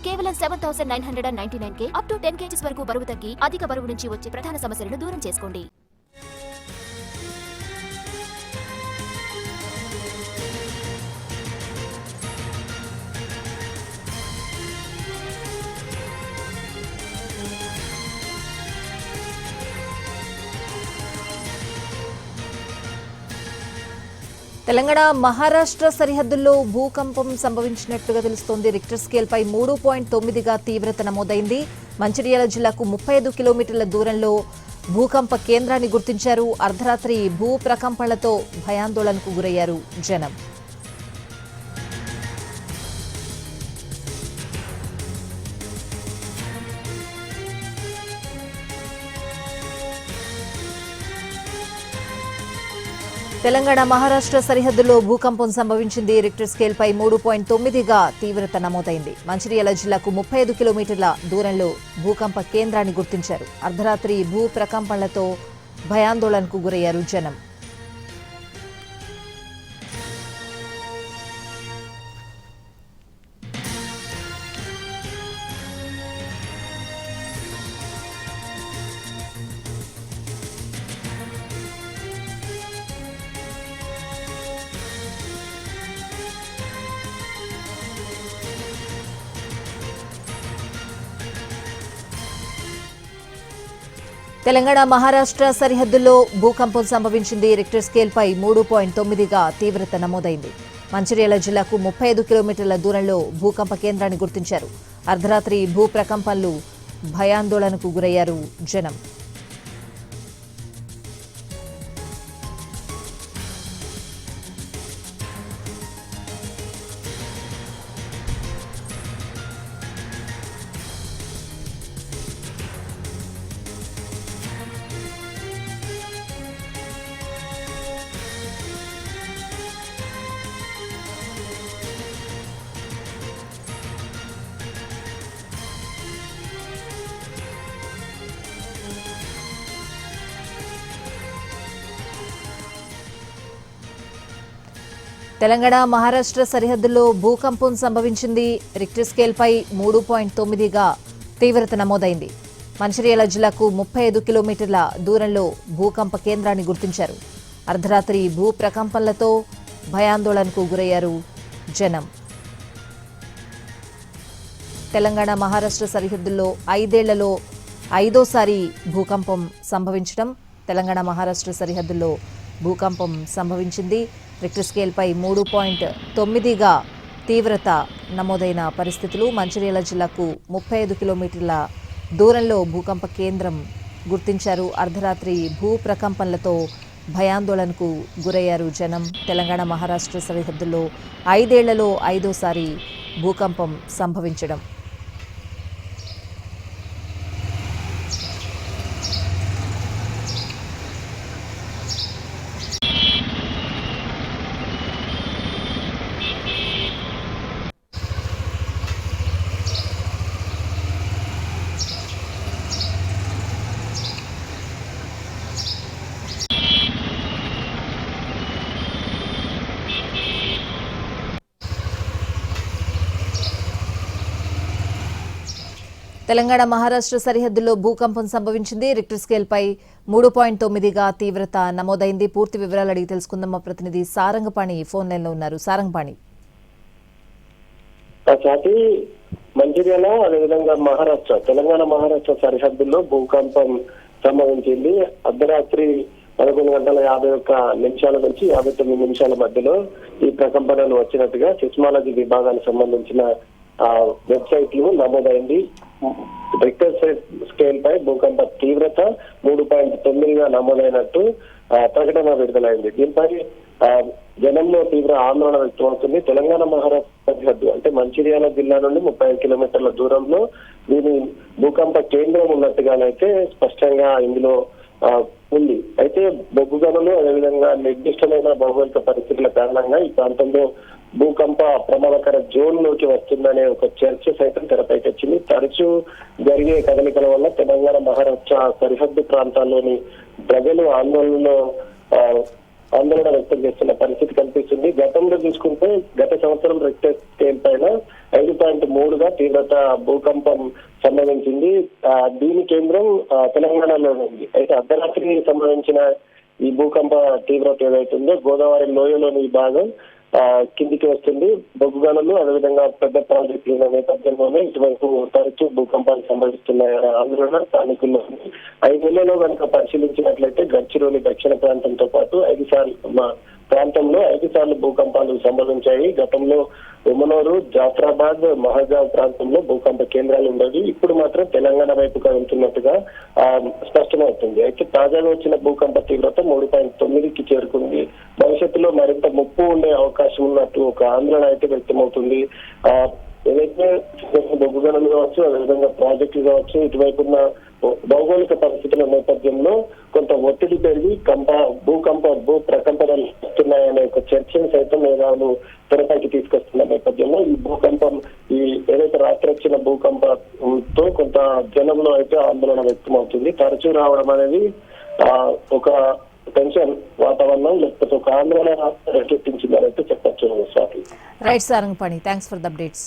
కేవలం 7,999K up to 10 kgs వరకు బరువు తగ్గి అధిక బరువు నుంచి వచ్చే ప్రధాన సమస్యలను దూరం చేసుకోండి. తెలంగాణ మహారాష్ట్ర సరిహద్దుల్లో భూకంపం సంభవించినట్లుగా తెలుస్తోంది. రిక్టర్ స్కేల్ పై 3.9గా తీవ్రత నమోదైంది. మంచిర్యాల జిల్లాకు 35 కిలోమీటర్ల దూరంలో భూకంప కేంద్రాన్ని గుర్తించారు. అర్ధరాత్రి భూ ప్రకంపనలతో భయాందోళనకు గురయ్యారు జనం. తెలంగాణ మహారాష్ట్ర సరిహద్దులో భూకంపం సంభవించింది. రిక్టర్ స్కేల్ పై 3.9గా తీవ్రత నమోదైంది. మంచిర్యాల జిల్లాకు 35 కిలోమీటర్ల దూరంలో భూకంప కేంద్రాన్ని గుర్తించారు. అర్ధరాత్రి భూ ప్రకంపనలతో భయాందోళనకు గురయ్యారు జనం. తెలంగాణ మహారాష్ట్ర సరిహద్దుల్లో భూకంపం సంభవించింది. రిక్టర్ స్కేల్ పై 3.9గా తీవ్రత నమోదైంది. మంచిర్యాల జిల్లాకు 35 కిలోమీటర్ల దూరంలో భూకంప కేంద్రాన్ని గుర్తించారు. అర్ధరాత్రి భూ ప్రకంపనలు భయాందోళనకు గురయ్యారు జనం. తెలంగాణ మహారాష్ట్ర సరిహద్దుల్లో భూకంపం సంభవించింది. రిక్టర్ స్కేల్ పై 3.9గా తీవ్రత నమోదైంది. మంచిర్యాల జిల్లాకు 35 కిలోమీటర్ల దూరంలో భూకంప కేంద్రాన్ని గుర్తించారు. అర్ధరాత్రి భూ ప్రకంపనలతో భయాందోళనకు గురయ్యారు జనం. తెలంగాణ మహారాష్ట్ర సరిహద్దుల్లో 5 ఏళ్లలో 5వ భూకంపం సంభవించడం. తెలంగాణ మహారాష్ట్ర సరిహద్దుల్లో భూకంపం సంభవించింది. రిక్టర్ స్కేల్ పై 3.9గా తీవ్రత నమోదైన పరిస్థితులు. మంచిర్యాల జిల్లాకు 35 కిలోమీటర్ల దూరంలో భూకంప కేంద్రం గుర్తించారు. అర్ధరాత్రి భూ ప్రకంపనలతో భయాందోళనకు గురయ్యారు జనం. తెలంగాణ మహారాష్ట్ర సరిహద్దుల్లో 5 ఏళ్లలో 5వ భూకంపం సంభవించడం. తెలంగాణ మహారాష్ట్ర సరిహద్దుల్లో భూకంపం సంభవించింది. రిక్టర్ స్కేల్ పై 3.9గా తీవ్రత నమోదైంది. పూర్తి వివరాలు అడిగి తెలుసుకుందాం. మా ప్రతినిధి సారంగపాణి ఫోన్ లైన్ లో ఉన్నారు. సారంగపాణి, మంచిర్యాల అదేవిధంగా తెలంగాణ మహారాష్ట్ర సరిహద్దుల్లో భూకంపం సంభవించింది. అర్ధరాత్రి 11:51 నుంచి 59 నిమిషాల మధ్యలో ఈ ప్రకంపనలు వచ్చినట్టుగా సిస్మాలజీ విభాగానికి సంబంధించిన వెబ్సైట్లు నమోదైంది. రిక్టర్ స్కేల్ పై భూకంప తీవ్రత 3.9గా నమోదైనట్టు ప్రకటన విడుదలైంది. దీనిపై జనంలో తీవ్ర ఆందోళన వ్యక్తమవుతుంది. తెలంగాణ మహారాష్ట్ర సరిహద్దు అంటే మంచిర్యాల జిల్లా నుండి 35 కిలోమీటర్ల దూరంలో దీని భూకంప కేంద్రం ఉన్నట్టుగానైతే స్పష్టంగా ఇందులో ఉంది. అయితే బొగ్గు గనులు అదేవిధంగా నిర్దిష్టమైన భౌగోళిక పరిస్థితుల కారణంగా ఈ ప్రాంతంలో భూకంప ప్రమాదకర జోన్ లోకి వస్తుందనే ఒక చర్చ సైతం తెరపైకి వచ్చింది. తరచూ జరిగే కదలికల వల్ల తెలంగాణ మహారాష్ట్ర సరిహద్దు ప్రాంతాల్లోని ప్రజలు ఆందోళన వ్యక్తం చేస్తున్న పరిస్థితి కనిపిస్తుంది. గతంలో చూసుకుంటే గత సంవత్సరం రిక్టర్ స్కేల్ పైన 5.3గా తీవ్రత భూకంపం సంభవించింది. దీని కేంద్రం తెలంగాణలో ఉంది. అయితే అర్ధరాత్రి సంభవించిన ఈ భూకంప తీవ్రత ఏదైతుందో గోదావరి లోయలోని ఈ భాగం కిందికి వస్తుంది. బొగ్గు గనులు అదేవిధంగా పెద్ద ప్రాజెక్టుల నేపథ్యంలోనే ఇటువైపు తరచూ భూకంపాలు సంభవిస్తున్నాయని ఆందోళన స్థానికుల్లో ఉంది. 5 నెలల్లో కనుక పరిశీలించినట్లయితే గడ్చిరోలి దక్షిణ ప్రాంతంతో పాటు 5 సార్లు భూకంపాలు సంభవించాయి. గతంలో ఉమనూరు, జాఫరాబాద్, మహజావ్ ప్రాంతంలో భూకంప కేంద్రాలు ఉండేవి. ఇప్పుడు మాత్రం తెలంగాణ వైపుగా వెళ్తున్నట్టుగా స్పష్టమవుతుంది. అయితే తాజాగా వచ్చిన భూకంప తీవ్రత 3.9కి చేరుకుంది. భవిష్యత్తులో మరింత ముప్పు ఉండే అవకాశం ఉన్నట్టు ఒక ఆందోళన అయితే వ్యక్తమవుతుంది. ఏదైతే బొగ్గు గనులు కావచ్చు, అదేవిధంగా ప్రాజెక్టులు కావచ్చు, ఇటువైపు ఉన్న భౌగోళిక పరిస్థితుల నేపథ్యంలో కొంత ఒత్తిడి పెరిగి భూ ప్రకంపనలు వస్తున్నాయనే ఒక చర్చను సైతం మేధావులు తెరపైకి తీసుకొస్తున్న నేపథ్యంలో ఈ భూకంపం ఏదైతే రాత్రి వచ్చిన భూకంపంతో కొంత జనంలో అయితే ఆందోళన వ్యక్తమవుతుంది. తరచూ రావడం అనేది ఒక టెన్షన్ వాతావరణం లేకపోతే ఒక ఆందోళన రేకెత్తించిందని అయితే చెప్పచ్చు. Swathi. Right Sarangapani, thanks for the updates.